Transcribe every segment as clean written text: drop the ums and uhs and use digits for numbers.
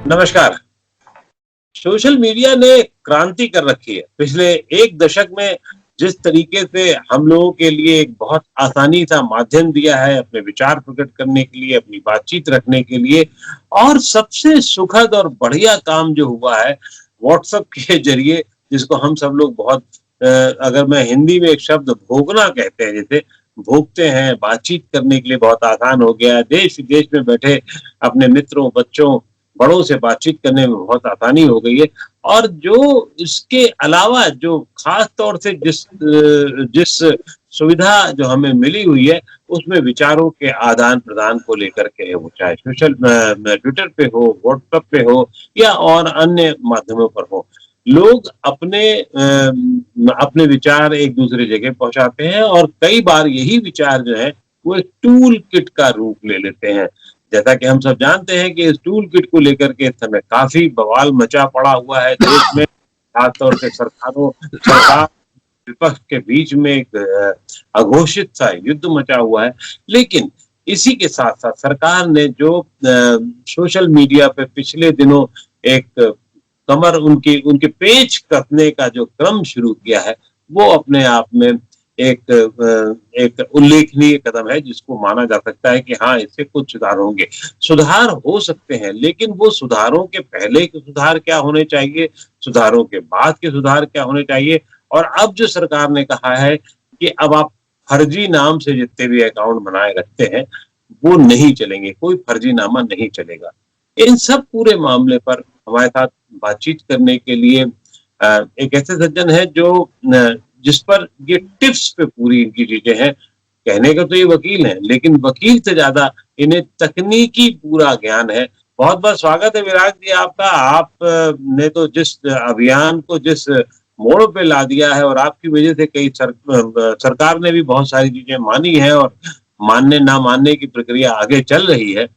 नमस्कार। Social media ने क्रांति कर रखी है। पिछले 1 दशक में जिस तरीके से हम लोगों के लिए एक बहुत आसानी सा माध्यम दिया है अपने विचार प्रकट करने के लिए, अपनी बातचीत रखने के लिए और सबसे सुखद और बढ़िया काम जो हुआ है व्हाट्सएप के ज़रिए जिसको हम सब लोग बहुत अगर मैं हिंदी में एक शब्द भोगना कहते हैं जैसे भोगते हैं, बातचीत करने के लिए बहुत आसान हो गया है। देश-विदेश में बैठे अपने मित्रों, बच्चों बड़ों से बातचीत करने में बहुत आसानी हो गई है और जो इसके अलावा जो खास तौर से जिस सुविधा जो हमें मिली हुई है, उसमें विचारों के आदान-प्रदान को लेकर के वो चाहे ट्विटर पे हो, व्हाट्सएप पे हो या और अन्य माध्यमों पर हो। लोग अपने विचार एक-दूसरे जगह पहुँचाते हैं और कई बार यही विचार जो है, वो एक टूल किट का रूप ले लेते हैं। जैसा कि हम सब जानते हैं कि इस टूल किट को लेकर के इस समय काफ़ी बवाल मचा पड़ा हुआ है देश में, खास तौर से सरकार विपक्ष के बीच में एक अघोषित सा युद्ध मचा हुआ है। लेकिन इसी के साथ-साथ सरकार ने जो सोशल मीडिया पे पिछले दिनों एक कमर उनकी उनके पेच कसने का जो क्रम शुरू किया है, वो अपने आप में एक उल्लेखनीय कदम है जिसको माना जा सकता है कि हाँ, इससे कुछ सुधार होंगे। सुधार हो सकते हैं, लेकिन वो सुधारों के पहले के सुधार क्या होने चाहिए, सुधारों के बाद के सुधार क्या होने चाहिए और अब जो सरकार ने कहा है कि अब आप फर्जी नाम से जितने भी अकाउंट बनाए रखते हैं, वो नहीं चलेंगे, कोई फर्जीनामा नहीं चलेगा। इन सब पूरे मामले पर हमारे साथ बातचीत करने के लिए एक ऐसे सज्जन हैं जो जिस पर ये टिप्स पे पूरी इनकी चीजें हैं। कहने का तो ये वकील हैं, लेकिन वकील से ज़्यादा इन्हें तकनीकी पूरा ज्ञान है। बहुत-बहुत स्वागत है विराग जी आपका। आप ने तो जिस अभियान को जिस मोड़ पे ला दिया है और आपकी वजह से कई सरकार ने भी बहुत सारी चीजें मानी हैं और मानने ना मानने की प्रक्रिया आगे चल रही है।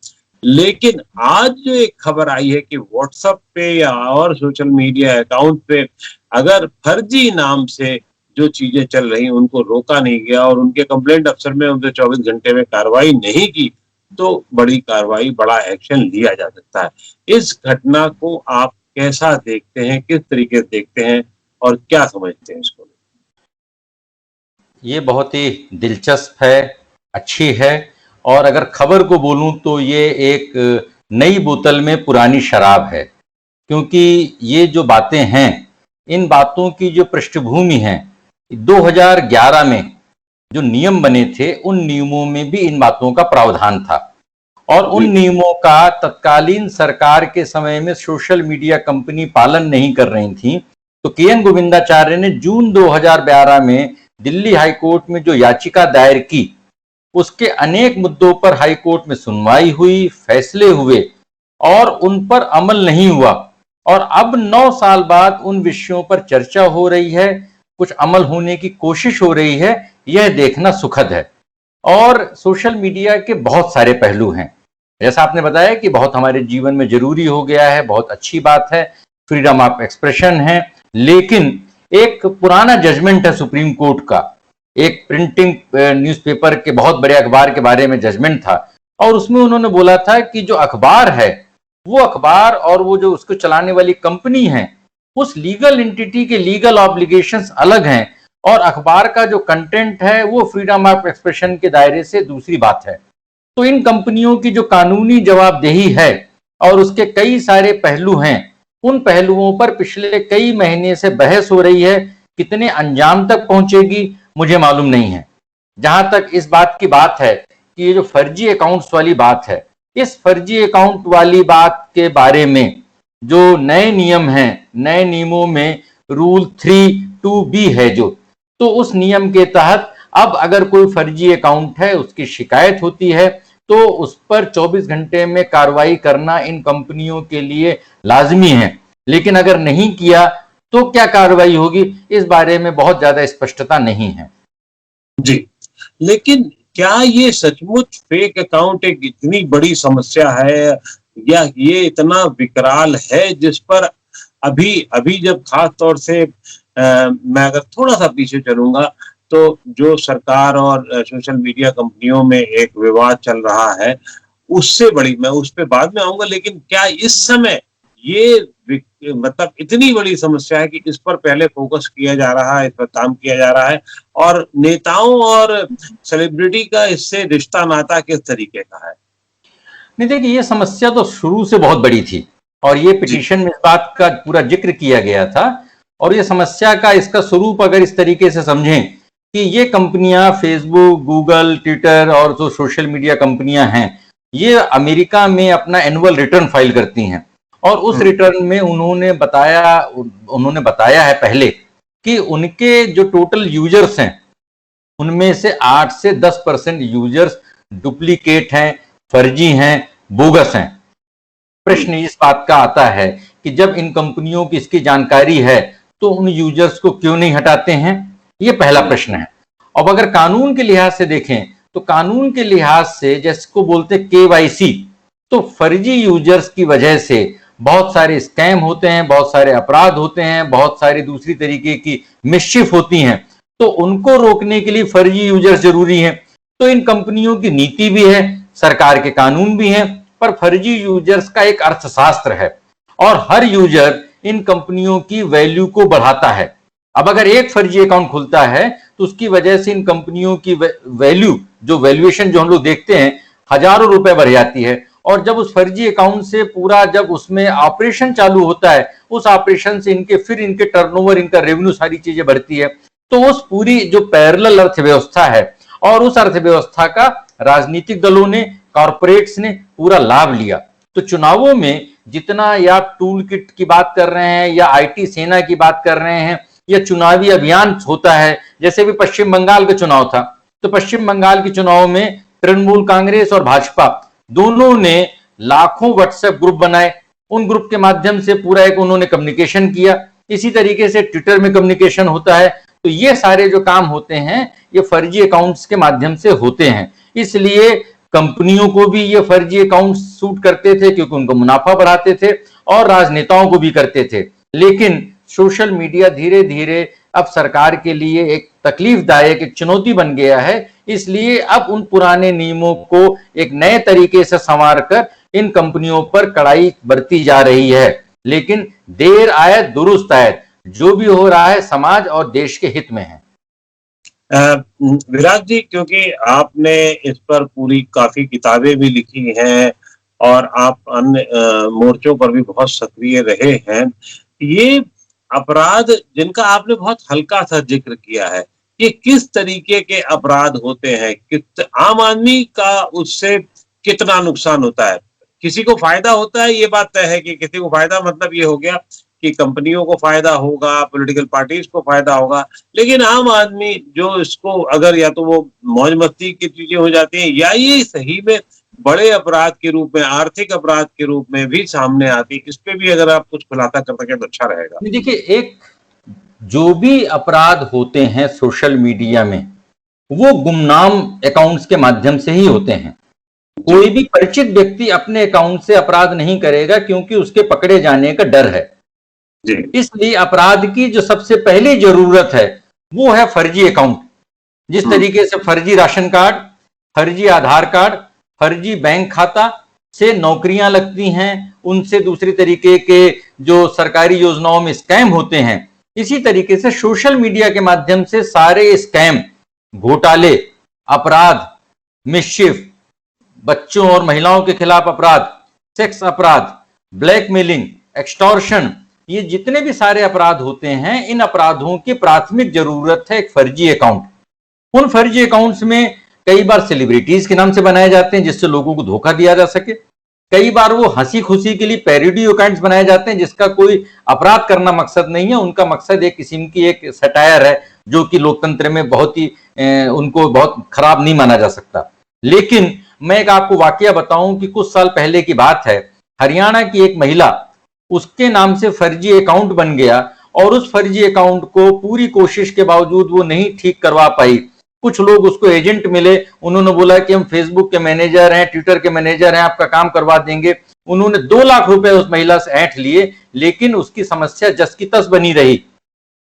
लेकिन आज जो एक खबर आई है कि व्हाट्सएप पे या और सोशल मीडिया अकाउंट पे अगर फर्जी नाम से जो चीजें चल रही उनको रोका नहीं गया और उनके कंप्लेंट अफसर ने उनसे 24 घंटे में कार्रवाई नहीं की, तो बड़ी कार्रवाई, बड़ा एक्शन लिया जा सकता है। इस घटना को आप कैसा देखते हैं, किस तरीके से देखते हैं और क्या समझते हैं इसको? ये बहुत ही दिलचस्प है, अच्छी है और अगर खबर को बोलूं तो ये एक नई बोतल में पुरानी शराब है, क्योंकि ये जो बातें हैं, इन बातों की जो पृष्ठभूमि है, 2011 में जो नियम बने थे, उन नियमों में भी इन बातों का प्रावधान था और उन नियमों का तत्कालीन सरकार के समय में सोशल मीडिया कंपनी पालन नहीं कर रही थी। तो के.एन. गोविंदाचार्य ने जून 2012 में दिल्ली हाईकोर्ट में जो याचिका दायर की, उसके अनेक मुद्दों पर हाईकोर्ट में सुनवाई हुई, फैसले हुए और उन पर अमल नहीं हुआ और अब 9 साल बाद उन विषयों पर चर्चा हो रही है, कुछ अमल होने की कोशिश हो रही है। यह देखना सुखद है और सोशल मीडिया के बहुत सारे पहलू हैं, जैसा आपने बताया कि बहुत हमारे जीवन में जरूरी हो गया है, बहुत अच्छी बात है, फ्रीडम ऑफ एक्सप्रेशन है। लेकिन एक पुराना जजमेंट है सुप्रीम कोर्ट का, एक प्रिंटिंग न्यूज़पेपर के बहुत बड़े अखबार के बारे में जजमेंट था और उसमें उन्होंने बोला था कि जो अखबार है, वो अखबार और वो जो उसको चलाने वाली कंपनी है, उस लीगल एंटिटी के लीगल ऑब्लिगेशंस अलग हैं और अखबार का जो कंटेंट है वो फ्रीडम ऑफ एक्सप्रेशन के दायरे से दूसरी बात है। तो इन कंपनियों की जो कानूनी जवाबदेही है और उसके कई सारे पहलू हैं, उन पहलुओं पर पिछले कई महीने से बहस हो रही है। कितने अंजाम तक पहुंचेगी मुझे मालूम नहीं है। जहां तक इस बात की बात है कि ये जो फर्जी अकाउंट्स वाली बात है, इस फर्जी अकाउंट वाली बात के बारे में जो नए नियम हैं, नए नियमों में रूल 3(2)(b) है जो, तो उस नियम के तहत अब अगर कोई फर्जी अकाउंट है, उसकी शिकायत होती है तो उस पर 24 घंटे में कार्रवाई करना इन कंपनियों के लिए लाजमी है। लेकिन अगर नहीं किया तो क्या कार्रवाई होगी, इस बारे में बहुत ज्यादा स्पष्टता नहीं है। जी, लेकिन क्या ये सचमुच फेक अकाउंट एक इतनी बड़ी समस्या है या ये इतना विकराल है जिस पर अभी अभी जब खास तौर से मैं अगर थोड़ा सा पीछे चलूंगा तो जो सरकार और सोशल मीडिया कंपनियों में एक विवाद चल रहा है, उससे बड़ी मैं उस पे बाद में आऊंगा, लेकिन क्या इस समय ये मतलब इतनी बड़ी समस्या है कि इस पर पहले फोकस किया जा रहा है, इस पर काम किया जा रहा है। और नेताओं और सेलिब्रिटी का इससे रिश्ता नाता किस तरीके का है? नहीं, देखिए ये समस्या तो शुरू से बहुत बड़ी थी और ये पिटीशन में इस बात का पूरा जिक्र किया गया था। और ये समस्या का इसका स्वरूप अगर इस तरीके से समझें कि ये कंपनियां फेसबुक, गूगल, ट्विटर और जो सोशल मीडिया कंपनियां हैं, ये अमेरिका में अपना एनुअल रिटर्न फाइल करती हैं और उस रिटर्न में उन्होंने बताया है पहले कि उनके जो टोटल यूजर्स हैं उनमें से 8 से 10% यूजर्स डुप्लीकेट हैं, फर्जी हैं, बोगस हैं। प्रश्न इस बात का आता है कि जब इन कंपनियों की इसकी जानकारी है तो उन यूजर्स को क्यों नहीं हटाते हैं? ये पहला प्रश्न है। अब अगर कानून के लिहाज से देखें तो कानून के लिहाज से जिसको बोलते केवाईसी, तो फर्जी यूजर्स की वजह से बहुत सारे स्कैम होते हैं, बहुत सारे अपराध होते हैं, बहुत सारी दूसरी तरीके की मिसचिफ होती हैं। तो उनको रोकने के लिए फर्जी यूजर्स जरूरी हैं। तो इन कंपनियों की नीति भी है, सरकार के कानून भी हैं, पर फर्जी यूजर्स का एक अर्थशास्त्र है और हर यूजर इन कंपनियों की वैल्यू को बढ़ाता है। अब अगर एक फर्जी अकाउंट खुलता है तो उसकी वजह से इन कंपनियों की वैल्यू, जो वैल्यूएशन जो हम लोग देखते हैं, हजारों रुपए बढ़ जाती है। और जब उस फर्जी अकाउंट से पूरा जब उसमें ऑपरेशन चालू होता है, उस ऑपरेशन से इनके टर्नओवर, इनका रेवेन्यू, सारी चीजें बढ़ती है। तो उस पूरी जो पैरेलल अर्थव्यवस्था है और उस अर्थव्यवस्था का राजनीतिक दलों ने, कॉर्पोरेट्स ने पूरा लाभ लिया। तो चुनावों में जितना या टूल किट की बात कर रहे हैं या आईटी सेना की बात कर रहे हैं या चुनावी अभियान होता है, जैसे भी पश्चिम बंगाल का चुनाव था, तो पश्चिम बंगाल के चुनाव में तृणमूल कांग्रेस और भाजपा दोनों ने लाखों व्हाट्सएप ग्रुप बनाए। उन ग्रुप के माध्यम से पूरा एक उन्होंने कम्युनिकेशन किया। इसी तरीके से ट्विटर में कम्युनिकेशन होता है। तो ये सारे जो काम होते हैं ये फर्जी अकाउंट्स के माध्यम से होते हैं। इसलिए कंपनियों को भी ये फर्जी अकाउंट सूट करते थे क्योंकि उनको मुनाफा बढ़ाते थे और राजनेताओं को भी करते थे। लेकिन सोशल मीडिया धीरे धीरे अब सरकार के लिए एक तकलीफदायक एक चुनौती बन गया है। इसलिए अब उन पुराने नियमों को एक नए तरीके से संवार कर इन कंपनियों पर कड़ाई बरती जा रही है। लेकिन देर आए दुरुस्त आए, जो भी हो रहा है समाज और देश के हित में है। विराट जी, क्योंकि आपने इस पर पूरी काफी किताबें भी लिखी हैं और आप अन्य मोर्चों पर भी बहुत सक्रिय रहे हैं, ये अपराध जिनका आपने बहुत हल्का सा जिक्र किया है, ये किस तरीके के अपराध होते हैं? आम आदमी का उससे कितना नुकसान होता है? किसी को फायदा होता है, ये बात तय है कि किसी को फायदा, मतलब ये हो गया कि कंपनियों को फायदा होगा, पॉलिटिकल पार्टीज को फायदा होगा, लेकिन आम आदमी जो इसको अगर या तो वो मौज मस्ती की चीजें हो जाती हैं या ये सही में बड़े अपराध के रूप में, आर्थिक अपराध के रूप में भी सामने आती, इस पे भी अगर आप कुछ खुलासा कर सकें तो अच्छा रहेगा। देखिए, एक जो भी अपराध होते हैं सोशल मीडिया में, वो गुमनाम अकाउंट्स के माध्यम से ही होते हैं। कोई भी परिचित व्यक्ति अपने अकाउंट से अपराध नहीं करेगा क्योंकि उसके पकड़े जाने का डर है। इसलिए अपराध की जो सबसे पहली जरूरत है वो है फर्जी अकाउंट। जिस तरीके से फर्जी राशन कार्ड, फर्जी आधार कार्ड, फर्जी बैंक खाता से नौकरियां लगती हैं, उनसे दूसरी तरीके के जो सरकारी योजनाओं में स्कैम होते हैं, इसी तरीके से सोशल मीडिया के माध्यम से सारे स्कैम, घोटाले, अपराध, मिसचिफ, बच्चों और महिलाओं के खिलाफ अपराध, सेक्स अपराध, ब्लैकमेलिंग, एक्सटॉर्शन, ये जितने भी सारे अपराध होते हैं, इन अपराधों की प्राथमिक जरूरत है एक फर्जी अकाउंट। उन फर्जी अकाउंट्स में कई बार सेलिब्रिटीज के नाम से बनाए जाते हैं जिससे लोगों को धोखा दिया जा सके। कई बार वो हंसी खुशी के लिए पैरोडी अकाउंट्स बनाए जाते हैं जिसका कोई अपराध करना मकसद नहीं है। उनका मकसद एक किस्म की एक सटायर है जो कि लोकतंत्र में बहुत ही उनको बहुत खराब नहीं माना जा सकता। लेकिन मैं एक आपको वाकया बताऊं कि कुछ साल पहले की बात है, हरियाणा की एक महिला, उसके नाम से फर्जी अकाउंट बन गया और उस फर्जी अकाउंट को पूरी कोशिश के बावजूद वो नहीं ठीक करवा पाई। कुछ लोग उसको एजेंट मिले, उन्होंने बोला कि हम फेसबुक के मैनेजर हैं, ट्विटर के मैनेजर हैं, आपका काम करवा देंगे। उन्होंने 2 लाख रुपए उस महिला से ऐंठ लिए, लेकिन उसकी समस्या जस की तस बनी रही।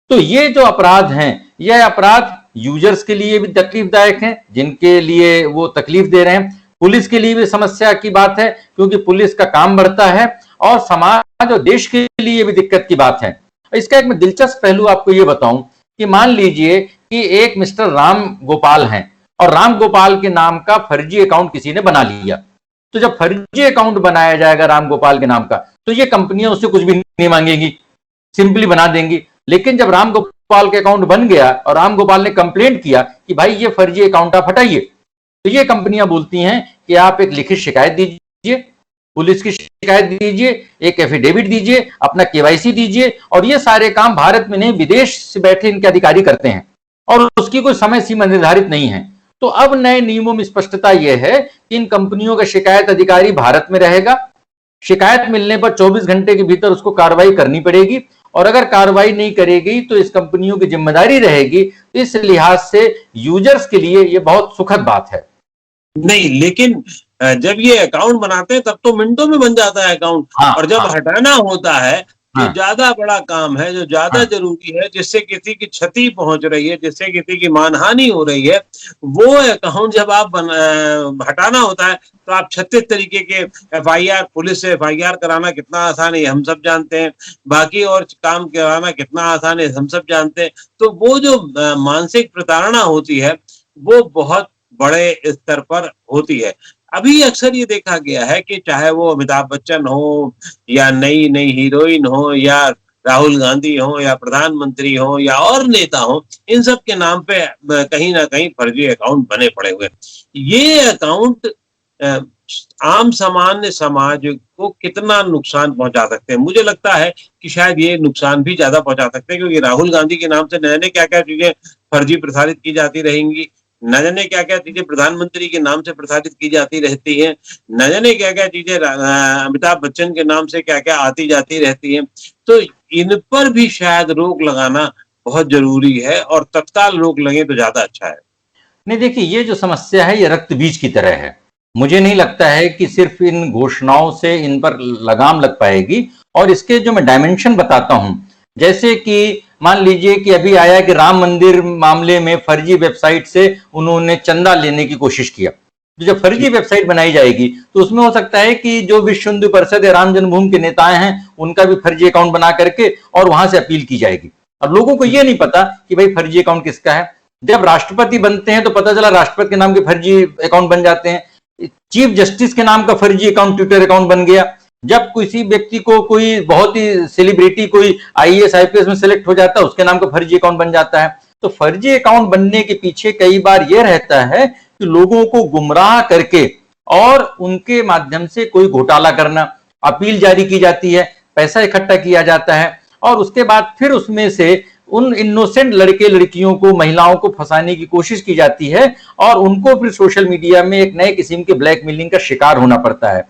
तो ये जो अपराध हैं, यह अपराध यूजर्स के लिए भी तकलीफदायक हैं जिनके लिए वो तकलीफ दे रहे हैं, पुलिस के लिए भी समस्या की बात है क्योंकि पुलिस का काम बढ़ता है और समाज और देश के लिए भी दिक्कत की बात है। इसका एक मैं दिलचस्प पहलू आपको ये बताऊं कि मान लीजिए कि एक मिस्टर राम गोपाल हैं और राम गोपाल के नाम का फर्जी अकाउंट किसी ने बना लिया। तो जब फर्जी अकाउंट बनाया जाएगा राम गोपाल के नाम का, तो ये कंपनियां उससे कुछ भी नहीं मांगेंगी, सिंपली बना देंगी। लेकिन जब राम गोपाल के अकाउंट बन गया और राम गोपाल ने कंप्लेंट किया कि भाई ये फर्जी अकाउंट आप हटाइए, तो ये कंपनियां बोलती हैं कि आप एक लिखित शिकायत दीजिए, पुलिस की शिकायत दीजिए, एक एफिडेविट दीजिए, अपना केवाईसी दीजिए, और ये सारे काम भारत में नहीं विदेश से बैठे इनके अधिकारी करते हैं और उसकी कोई समय सीमा निर्धारित नहीं है। तो अब नए नियमों में स्पष्टता यह है कि इन कंपनियों का शिकायत अधिकारी भारत में रहेगा, शिकायत मिलने पर 24 घंटे के भीतर उसको कार्रवाई करनी पड़ेगी, और अगर कार्रवाई नहीं करेगी तो इस कंपनियों की जिम्मेदारी रहेगी। इस लिहाज से यूजर्स के लिए यह बहुत सुखद बात है। नहीं, लेकिन जब ये अकाउंट बनाते हैं तब तो मिनटों में बन जाता है अकाउंट, और जब हटाना होता है जो ज्यादा बड़ा काम है, जो ज्यादा जरूरी है, जिससे किसी की क्षति पहुंच रही है, जिससे किसी की मानहानि हो रही है, वो अकाउंट जब आप हटाना होता है तो आप 36 तरीके के एफआईआर, पुलिस से एफआईआर कराना कितना आसान है हम सब जानते हैं, बाकी और काम कराना कितना आसान है हम सब जानते हैं। तो वो जो मानसिक प्रताड़ना होती है वो बहुत बड़े स्तर पर होती है। अभी अक्सर ये देखा गया है कि चाहे वो अमिताभ बच्चन हो या नई नई हीरोइन हो या राहुल गांधी हो या प्रधानमंत्री हो या और नेता हो, इन सब के नाम पे कहीं ना कहीं फर्जी अकाउंट बने पड़े हुए। ये अकाउंट आम सामान्य समाज को कितना नुकसान पहुंचा सकते हैं? मुझे लगता है कि शायद ये नुकसान भी ज्यादा पहुंचा सकते हैं, क्योंकि राहुल गांधी के नाम से न जाने क्या क्या चीजें फर्जी प्रसारित की जाती रहेंगी, न जाने क्या क्या चीजें प्रधानमंत्री के नाम से प्रसारित की जाती रहती हैं, न जाने क्या क्या चीजें अमिताभ बच्चन के नाम से क्या क्या आती जाती रहती हैं। तो इन पर भी शायद रोक लगाना बहुत जरूरी है, और तत्काल रोक लगे तो ज्यादा अच्छा है। नहीं, देखिए ये जो समस्या है ये रक्त बीज की तरह है। मुझे नहीं लगता है कि सिर्फ इन घोषणाओं से इन पर लगाम लग पाएगी, और इसके जो मैं डायमेंशन बताता हूं, जैसे कि मान लीजिए कि अभी आया कि राम मंदिर मामले में फर्जी वेबसाइट से उन्होंने चंदा लेने की कोशिश किया। तो जब फर्जी वेबसाइट बनाई जाएगी तो उसमें हो सकता है कि जो विश्व हिंदू परिषद या राम जन्मभूमि के नेताएं हैं उनका भी फर्जी अकाउंट बना करके और वहां से अपील की जाएगी, और लोगों को यह नहीं पता कि भाई फर्जी अकाउंट किसका है। जब राष्ट्रपति बनते हैं तो पता चला राष्ट्रपति के नाम के फर्जी अकाउंट बन जाते हैं, चीफ जस्टिस के नाम का फर्जी अकाउंट ट्विटर अकाउंट बन गया। जब किसी व्यक्ति को कोई बहुत ही सेलिब्रिटी कोई आईएएस आईपीएस में सिलेक्ट हो जाता है उसके नाम का फर्जी अकाउंट बन जाता है। तो फर्जी अकाउंट बनने के पीछे कई बार यह रहता है कि लोगों को गुमराह करके और उनके माध्यम से कोई घोटाला करना, अपील जारी की जाती है, पैसा इकट्ठा किया जाता है, और उसके बाद फिर उसमें से उन इनोसेंट लड़के लड़कियों को, महिलाओं को फंसाने की कोशिश की जाती है, और उनको फिर सोशल मीडिया में एक नए किस्म के ब्लैकमेलिंग का शिकार होना पड़ता है।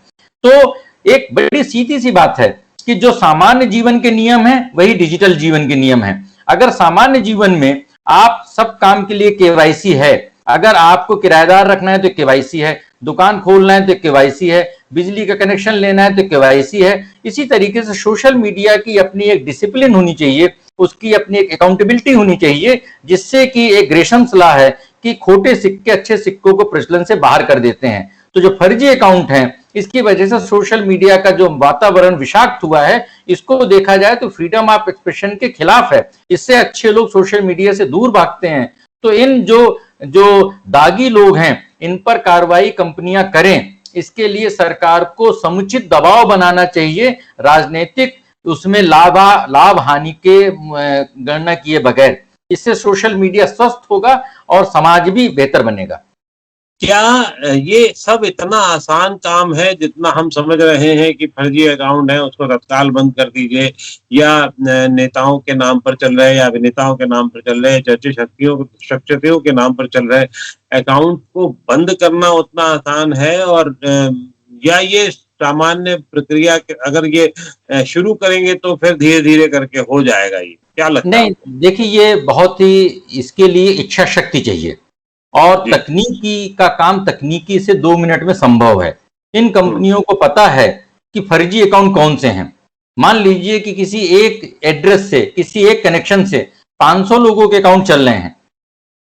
तो एक बड़ी सीधी सी बात है कि जो सामान्य जीवन के नियम है वही डिजिटल जीवन के नियम है। अगर सामान्य जीवन में आप सब काम के लिए केवाईसी है, अगर आपको किराएदार रखना है तो केवाईसी है, दुकान खोलना है तो केवाईसी है, बिजली का कनेक्शन लेना है तो केवाईसी है, इसी तरीके से सोशल मीडिया की अपनी एक डिसिप्लिन होनी चाहिए, उसकी अपनी एक अकाउंटेबिलिटी होनी चाहिए, जिससे कि एक ग्रेशम सलाह है कि खोटे सिक्के अच्छे सिक्कों को प्रचलन से बाहर कर देते हैं। तो जो फर्जी अकाउंट हैं इसकी वजह से सोशल मीडिया का जो वातावरण विषाक्त हुआ है, इसको देखा जाए तो फ्रीडम ऑफ एक्सप्रेशन के खिलाफ है। इससे अच्छे लोग सोशल मीडिया से दूर भागते हैं। तो इन जो दागी लोग हैं इन पर कार्रवाई कंपनियां करें, इसके लिए सरकार को समुचित दबाव बनाना चाहिए, राजनीतिक उसमें लाभ हानि के गणना किए बगैर। इससे सोशल मीडिया स्वस्थ होगा और समाज भी बेहतर बनेगा। क्या ये सब इतना आसान काम है जितना हम समझ रहे हैं कि फर्जी अकाउंट है उसको तत्काल बंद कर दीजिए, या नेताओं के नाम पर चल रहे या अभिनेताओं के नाम पर चल रहे, चर्चित शख्सियतों के नाम पर चल रहे अकाउंट को बंद करना उतना आसान है? और या ये सामान्य प्रक्रिया अगर ये शुरू करेंगे तो फिर धीरे धीरे करके हो जाएगा? ये क्या लगता है? नहीं, देखिए ये बहुत ही, इसके लिए इच्छा शक्ति चाहिए, और तकनीकी का काम तकनीकी से 2 मिनट में संभव है। इन कंपनियों को पता है कि फर्जी अकाउंट कौन से हैं। मान लीजिए कि किसी एक एड्रेस से, किसी एक कनेक्शन से 500 लोगों के अकाउंट चल रहे हैं,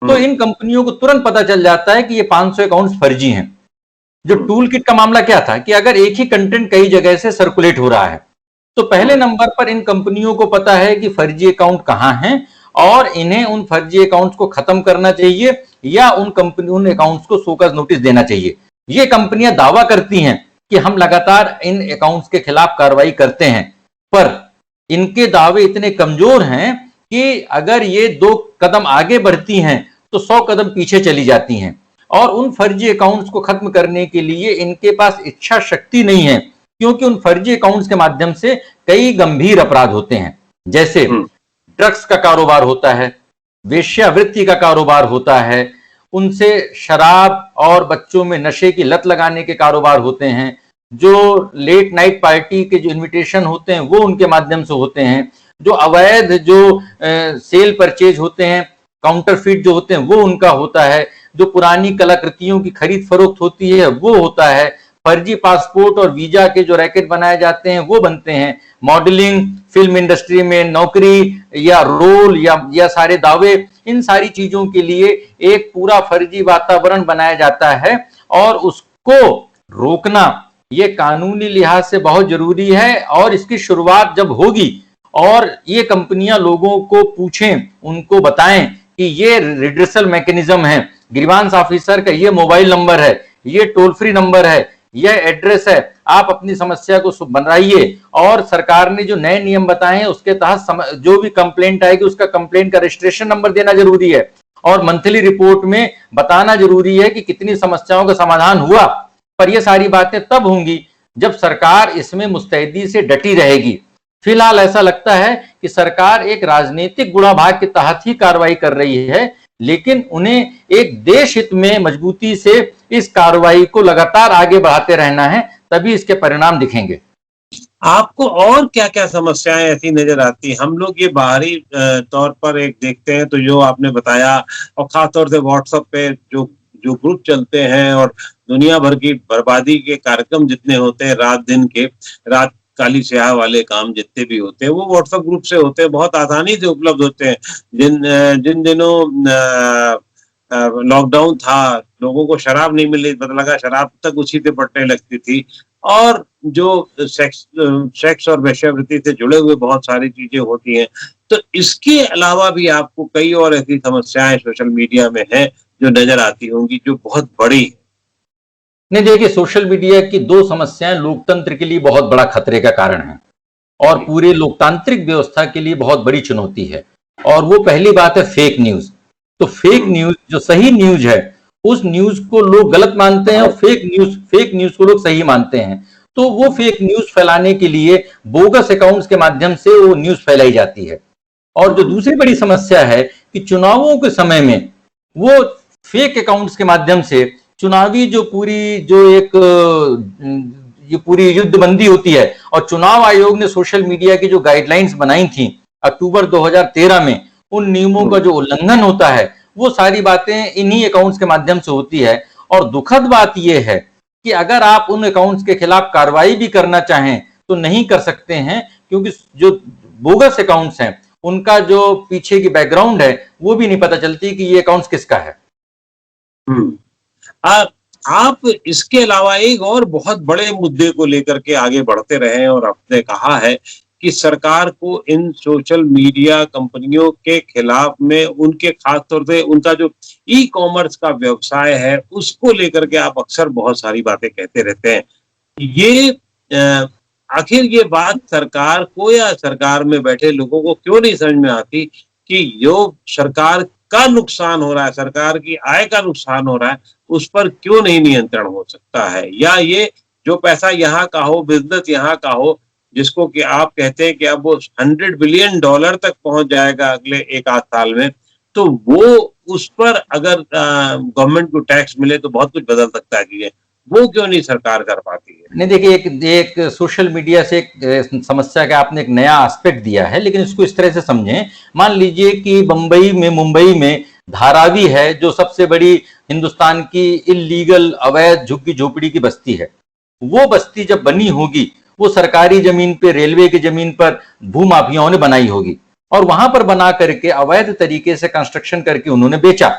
तो इन कंपनियों को तुरंत पता चल जाता है कि ये 500 अकाउंट्स फर्जी हैं। जो टूल किट का मामला क्या था कि अगर एक ही कंटेंट कई जगह से सर्कुलेट हो रहा है तो पहले नंबर पर इन कंपनियों को पता है कि फर्जी अकाउंट कहां हैं और इन्हें उन फर्जी अकाउंट्स को खत्म करना चाहिए या उन अकाउंट्स को शोकॉज नोटिस देना चाहिए। ये कंपनियां दावा करती हैं कि हम लगातार इन अकाउंट्स के खिलाफ कार्रवाई करते हैं, पर इनके दावे इतने कमजोर हैं कि अगर ये 2 कदम आगे बढ़ती हैं तो 100 कदम पीछे चली जाती हैं और उन फर्जी अकाउंट्स को खत्म करने के लिए इनके पास इच्छा शक्ति नहीं है, क्योंकि उन फर्जी अकाउंट्स के माध्यम से कई गंभीर अपराध होते हैं, जैसे ड्रग्स का कारोबार होता है, वेश्यावृत्ति का कारोबार होता है, उनसे शराब और बच्चों में नशे की लत लगाने के कारोबार होते हैं, जो लेट नाइट पार्टी के जो इनविटेशन होते हैं वो उनके माध्यम से होते हैं, जो अवैध जो सेल परचेज होते हैं, काउंटरफीट जो होते हैं वो उनका होता है, जो पुरानी कलाकृतियों की खरीद फरोख्त होती है वो होता है, फर्जी पासपोर्ट और वीजा के जो रैकेट बनाए जाते हैं वो बनते हैं, मॉडलिंग, फिल्म इंडस्ट्री में नौकरी या रोल या सारे दावे, इन सारी चीजों के लिए एक पूरा फर्जी वातावरण बनाया जाता है और उसको रोकना ये कानूनी लिहाज से बहुत जरूरी है। और इसकी शुरुआत जब होगी और ये कंपनियां लोगों को पूछें, उनको बताएं कि ये रिड्रेसल मैकेनिज्म है, ग्रीवांस ऑफिसर का ये मोबाइल नंबर है, ये टोल फ्री नंबर है, यह एड्रेस है, आप अपनी समस्या को बनाइए और सरकार ने जो नए नियम बताए हैं उसके तहत जो भी कंप्लेंट आएगी उसका कंप्लेंट का रजिस्ट्रेशन नंबर देना जरूरी है और मंथली रिपोर्ट में बताना जरूरी है कि कितनी समस्याओं का समाधान हुआ। पर यह सारी बातें तब होंगी जब सरकार इसमें मुस्तैदी से डटी रहेगी। फिलहाल ऐसा लगता है कि सरकार एक राजनीतिक गुणाभाग के तहत ही कार्रवाई कर रही है, लेकिन उन्हें एक देश हित में मजबूती से इस कार्रवाई को लगातार आगे बढ़ाते रहना है, तभी इसके परिणाम दिखेंगे। आपको और क्या क्या समस्याएं ऐसी नजर आती? हम लोग ये बाहरी तौर पर एक देखते हैं तो जो आपने बताया, और खासतौर से व्हाट्सएप पे जो जो ग्रुप चलते हैं और दुनिया भर की बर्बादी के कार्यक्रम जितने होते हैं, रात दिन के, रात काली स्याह वाले काम जितने भी होते हैं वो व्हाट्सएप ग्रुप से होते हैं, बहुत आसानी से उपलब्ध होते हैं। जिन दिनों लॉकडाउन था, लोगों को शराब नहीं मिल रही, पता लगा शराब तक उसी से पड़ने लगती थी, और जो सेक्स और वेश्यावृत्ति से जुड़े हुए बहुत सारी चीजें होती हैं। तो इसके अलावा भी आपको कई और ऐसी समस्याएं सोशल मीडिया में हैं जो नजर आती होंगी, जो बहुत बड़ी है। नहीं, देखिए, सोशल मीडिया की 2 समस्याएं लोकतंत्र के लिए बहुत बड़ा खतरे का कारण है और पूरे लोकतांत्रिक व्यवस्था के लिए बहुत बड़ी चुनौती है। और वो पहली बात है फेक न्यूज। तो फेक न्यूज, जो सही न्यूज है उस न्यूज को लोग गलत मानते हैं और फेक न्यूज को लोग सही मानते हैं। तो वो फेक न्यूज फैलाने के लिए बोगस अकाउंट्स के माध्यम से वो न्यूज फैलाई जाती है। और जो दूसरी बड़ी समस्या है कि चुनावों के समय में वो फेक अकाउंट्स के माध्यम से चुनावी जो पूरी युद्धबंदी होती है, और चुनाव आयोग ने सोशल मीडिया की जो गाइडलाइंस बनाई थी अक्टूबर 2013 में, उन नियमों का जो उल्लंघन होता है वो सारी बातें इन्हीं अकाउंट्स के माध्यम से होती है। और दुखद बात यह है कि अगर आप उन अकाउंट्स के खिलाफ कार्रवाई भी करना चाहें तो नहीं कर सकते हैं, क्योंकि जो बोगस अकाउंट्स हैं उनका जो पीछे की बैकग्राउंड है वो भी नहीं पता चलती कि ये अकाउंट्स किसका है। आप इसके अलावा एक और बहुत बड़े मुद्दे को लेकर के आगे बढ़ते रहे और आपने कहा है कि सरकार को इन सोशल मीडिया कंपनियों के खिलाफ में उनके खास तौर से उनका जो ई कॉमर्स का व्यवसाय है उसको लेकर के आप अक्सर बहुत सारी बातें कहते रहते हैं। ये आखिर ये बात सरकार को या सरकार में बैठे लोगों को क्यों नहीं समझ में आती कि जो सरकार का नुकसान हो रहा है, सरकार की आय का नुकसान हो रहा है, उस पर क्यों नहीं नियंत्रण हो सकता है? या ये जो पैसा यहाँ का हो, बिजनेस यहाँ का हो, जिसको कि आप कहते हैं कि अब वो $100 बिलियन तक पहुंच जाएगा अगले 1-8 साल में, तो वो उस पर अगर गवर्नमेंट को टैक्स मिले तो बहुत कुछ बदल सकता है। वो क्यों नहीं सरकार कर पाती है? नहीं, देखिए, एक सोशल मीडिया से एक समस्या का आपने एक नया एस्पेक्ट दिया है, लेकिन इसको इस तरह से समझें। मान लीजिए कि मुंबई में धारावी है, जो सबसे बड़ी हिंदुस्तान की इल्लीगल अवैध झुग्गी झोपड़ी की बस्ती है। वो बस्ती जब बनी होगी वो सरकारी जमीन पे, रेलवे की जमीन पर भूमाफियाओं ने बनाई होगी और वहां पर बना करके अवैध तरीके से कंस्ट्रक्शन करके उन्होंने बेचा।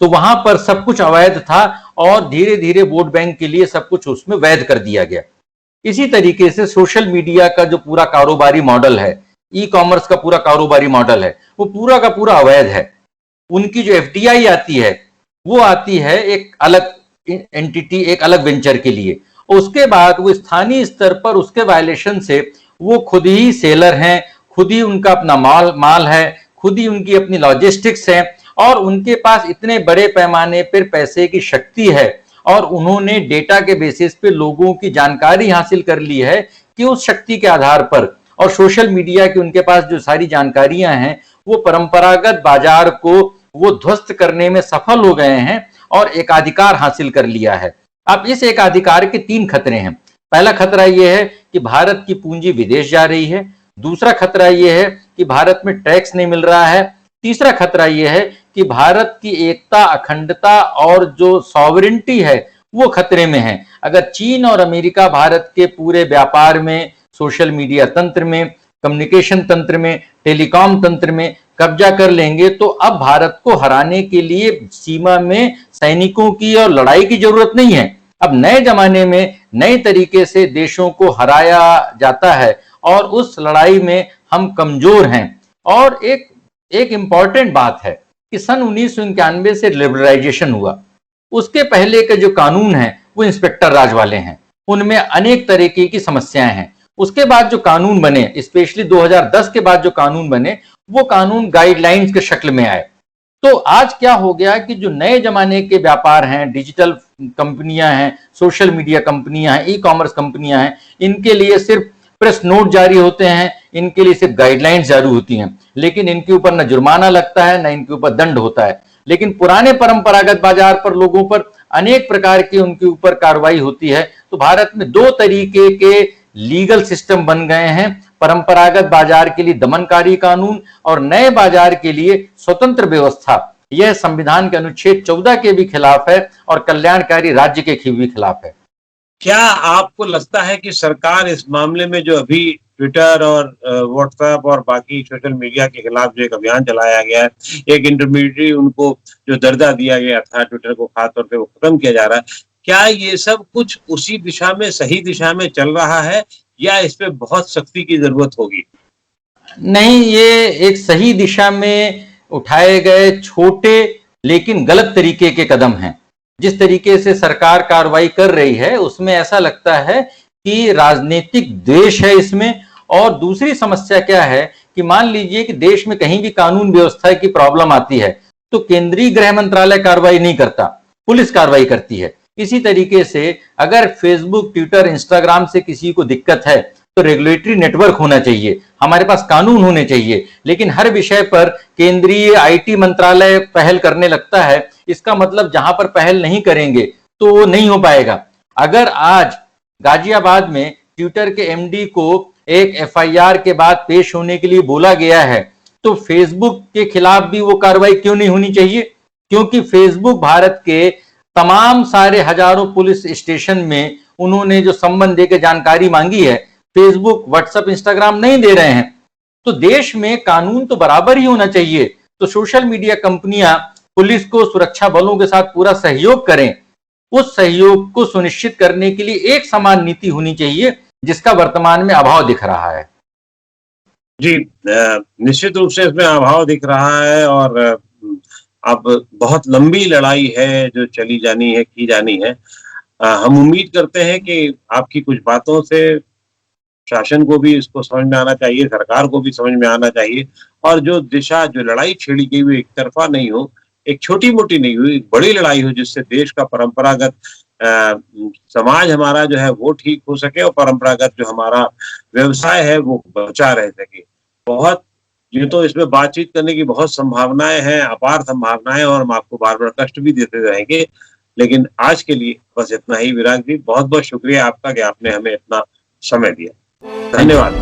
तो वहां पर सब कुछ अवैध था और धीरे धीरे वोट बैंक के लिए सब कुछ उसमें वैध कर दिया गया। इसी तरीके से सोशल मीडिया का जो पूरा कारोबारी मॉडल है, ई कॉमर्स का पूरा कारोबारी मॉडल है, वो पूरा का पूरा अवैध है। उनकी जो एफडीआई आती है वो आती है एक अलग एंटिटी, एक अलग वेंचर के लिए। उसके बाद वो स्थानीय स्तर पर उसके वायलेशन से वो खुद ही सेलर हैं, खुद ही उनका अपना माल है, खुद ही उनकी अपनी लॉजिस्टिक्स है और उनके पास इतने बड़े पैमाने पर पैसे की शक्ति है और उन्होंने डेटा के बेसिस पे लोगों की जानकारी हासिल कर ली है कि उस शक्ति के आधार पर और सोशल मीडिया की उनके पास जो सारी जानकारियां हैं वो परंपरागत बाजार को वो ध्वस्त करने में सफल हो गए हैं और एकाधिकार हासिल कर लिया है। अब इस एकाधिकार के 3 खतरे हैं। पहला खतरा यह है कि भारत की पूंजी विदेश जा रही है, दूसरा खतरा यह है कि भारत में टैक्स नहीं मिल रहा है, तीसरा खतरा यह है कि भारत की एकता, अखंडता और जो सॉवरेंटी है वो खतरे में है। अगर चीन और अमेरिका भारत के पूरे व्यापार में, सोशल मीडिया तंत्र में, कम्युनिकेशन तंत्र में, टेलीकॉम तंत्र में कब्जा कर लेंगे तो अब भारत को हराने के लिए सीमा में सैनिकों की और लड़ाई की जरूरत नहीं है। अब नए जमाने में नए तरीके से देशों को हराया जाता है और उस लड़ाई में हम कमजोर हैं। और एक इंपॉर्टेंट बात है कि सन 1991 से लिबरलाइजेशन हुआ, उसके पहले के जो कानून हैं वो इंस्पेक्टर राज वाले हैं, उनमें अनेक तरीके की समस्याएं हैं। उसके बाद जो कानून बने, स्पेशली 2010 के बाद जो कानून बने, वो कानून गाइडलाइंस के शक्ल में आए। तो आज क्या हो गया कि जो नए जमाने के व्यापार हैं, डिजिटल कंपनियां हैं, सोशल मीडिया कंपनियां हैं, ई कॉमर्स कंपनियां हैं, इनके लिए सिर्फ प्रेस नोट जारी होते हैं, इनके लिए सिर्फ गाइडलाइंस जारी होती हैं, लेकिन इनके ऊपर न जुर्माना लगता है, न इनके ऊपर दंड होता है। लेकिन पुराने परंपरागत बाजार पर लोगों पर अनेक प्रकार की उनके ऊपर कार्रवाई होती है। तो भारत में 2 तरीके के लीगल सिस्टम बन गए हैं, परंपरागत बाजार के लिए दमनकारी कानून और नए बाजार के लिए स्वतंत्र व्यवस्था। यह संविधान के अनुच्छेद 14 के भी खिलाफ है और कल्याणकारी राज्य के भी खिलाफ है। क्या आपको लगता है कि सरकार इस मामले में जो अभी ट्विटर और व्हाट्सएप और बाकी सोशल मीडिया के खिलाफ जो एक अभियान चलाया गया है, एक इंटरमीडिएट उनको जो दर्जा दिया गया था ट्विटर को खासतौर पे वो खत्म किया जा रहा है, क्या ये सब कुछ उसी दिशा में, सही दिशा में चल रहा है या इस पे बहुत सख्ती की जरूरत होगी? नहीं, ये एक सही दिशा में उठाए गए छोटे लेकिन गलत तरीके के कदम हैं। जिस तरीके से सरकार कार्रवाई कर रही है उसमें ऐसा लगता है कि राजनीतिक द्वेष है इसमें। और दूसरी समस्या क्या है कि मान लीजिए कि देश में कहीं भी कानून व्यवस्था की प्रॉब्लम आती है तो केंद्रीय गृह मंत्रालय कार्रवाई नहीं करता, पुलिस कार्रवाई करती है। इसी तरीके से अगर फेसबुक, ट्विटर, इंस्टाग्राम से किसी को दिक्कत है तो रेगुलेटरी नेटवर्क होना चाहिए, हमारे पास कानून होने चाहिए। लेकिन हर विषय पर केंद्रीय आईटी मंत्रालय पहल करने लगता है, इसका मतलब जहां पर पहल नहीं करेंगे तो वो नहीं हो पाएगा। अगर आज गाजियाबाद में ट्विटर के एमडी को एक एफआईआर के बाद पेश होने के लिए बोला गया है तो फेसबुक के खिलाफ भी वो कार्रवाई क्यों नहीं होनी चाहिए? क्योंकि फेसबुक भारत के तमाम सारे हजारों पुलिस स्टेशन में उन्होंने जो संबंध देकर जानकारी मांगी है, फेसबुक, व्हाट्सएप, इंस्टाग्राम नहीं दे रहे हैं। तो देश में कानून तो बराबर ही होना चाहिए। तो सोशल मीडिया कंपनियां पुलिस को, सुरक्षा बलों के साथ पूरा सहयोग करें। उस सहयोग को सुनिश्चित करने के लिए एक समान नीति होनी चाहिए, जिसका वर्तमान में अभाव दिख रहा है। जी, निश्चित रूप से इसमें अभाव दिख रहा है और अब बहुत लंबी लड़ाई है जो चली जानी है, की जानी है। हम उम्मीद करते हैं कि आपकी कुछ बातों से शासन को भी इसको समझ में आना चाहिए, सरकार को भी समझ में आना चाहिए और जो दिशा, जो लड़ाई छेड़ी गई हुई एक तरफा नहीं हो, एक छोटी-मोटी नहीं हुई, एक बड़ी लड़ाई हो जिससे देश का परंपरागत समाज हमारा जो है वो ठीक हो सके और परंपरागत जो हमारा व्यवसाय है वो बचा रह सके। बहुत यूँ तो इसमें बातचीत करने की बहुत संभावनाएँ हैं, अपार संभावनाएँ और हम आपको बार-बार कष्ट भी देते रहेंगे। लेकिन आज के लिए बस इतना ही। विराग जी, बहुत-बहुत शुक्रिया आपका कि आपने हमें इतना समय दिया। धन्यवाद।